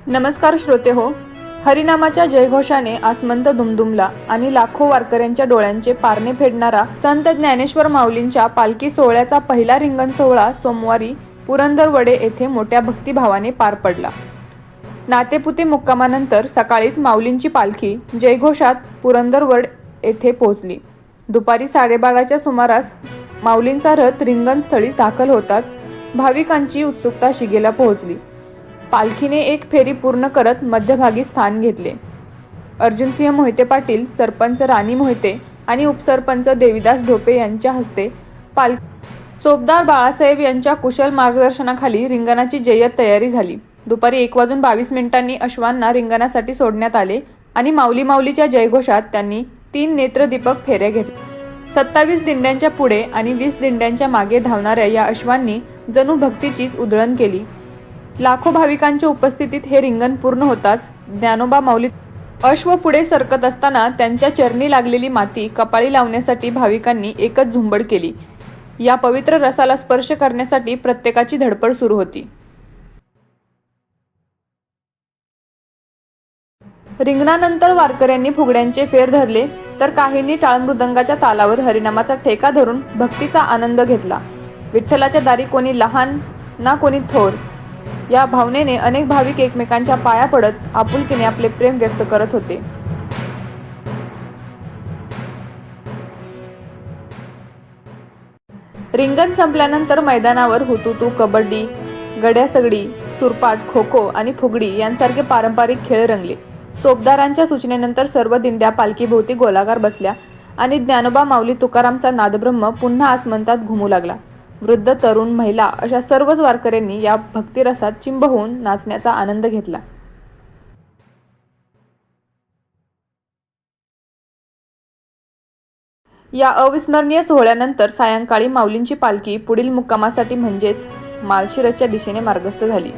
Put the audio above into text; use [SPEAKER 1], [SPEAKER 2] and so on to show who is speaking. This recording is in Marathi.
[SPEAKER 1] नमस्कार श्रोते हो. हरिनामाच्या जयघोषाने आसमंत दुमदुमला आणि लाखो वारकऱ्यांच्या डोळ्यांचे पारणे फेडणारा संत ज्ञानेश्वर माऊलींच्या पालखी सोहळ्याचा पहिला रिंगण सोहळा सोमवारी पुरंदरवडे येथे मोठ्या भक्तिभावाने पार पडला. नातेपुते मुक्कामानंतर सकाळीच माऊलींची पालखी जयघोषात पुरंदरवड येथे पोहोचली. दुपारी 12:30च्या सुमारास माऊलींचा रथ रिंगणस्थळी दाखल होताच भाविकांची उत्सुकता शिगेला पोहोचली. पालखीने एक फेरी पूर्ण करत मध्यभागी स्थान घेतले. अर्जुनसिंह मोहिते पाटील, सरपंच राणी मोहिते आणि उपसरपंच देविदास ढोपे यांच्या हस्ते चोपदार बाळासाहेब यांच्या कुशल मार्गदर्शनाखाली रिंगणाची जय्यत तयारी झाली. दुपारी 1:22 अश्वांना रिंगणासाठी सोडण्यात आले आणि माऊली माऊलीच्या जयघोषात त्यांनी 3 नेत्रदीपक फेऱ्या घेतल्या. 27 दिंड्यांच्या पुढे आणि 20 दिंड्यांच्या मागे धावणाऱ्या या अश्वांनी जणू भक्तीचीच उधळण केली. लाखो भाविकांच्या उपस्थितीत हे रिंगण पूर्ण होताच ज्ञानोबा माऊली अश्व पुढे सरकत असताना त्यांच्या चरणी लागलेली माती कपाळी लावण्यासाठी भाविकांनी एकच झुंबड केली. या पवित्र रसाला स्पर्श करण्यासाठी प्रत्येकाची धडपड सुरू होती. रिंगणानंतर वारकऱ्यांनी फुगड्यांचे फेर धरले तर काहींनी टाळमृदंगाच्या तालावर हरिनामाचा ठेका धरून भक्तीचा आनंद घेतला. विठ्ठलाच्या दारी कोणी लहान ना कोणी थोर या भावनेने अनेक भाविक एकमेकांच्या पाया पडत आपुलकीने आपले प्रेम व्यक्त करत होते. रिंगण संपल्यानंतर मैदानावर हुतुतू, कबड्डी, गड्यासगडी, सुरपाट, खो-खो आणि फुगडी यांसारखे पारंपरिक खेळ रंगले. चोपदारांच्या सूचनेनंतर सर्व दिंड्या पालखीभोवती गोलाकार बसल्या आणि ज्ञानोबा माऊली तुकारामचा नादब्रह्म पुन्हा आसमंतात घुमू लागला. वृद्ध, तरुण, महिला अशा सर्वच वारकऱ्यांनी या भक्तिरसात चिंब होऊन नाचण्याचा आनंद घेतला. या अविस्मरणीय सोहळ्यानंतर सायंकाळी माऊलींची पालखी पुढील मुक्कामासाठी म्हणजेच माळशिरसच्या दिशेने मार्गस्थ झाली.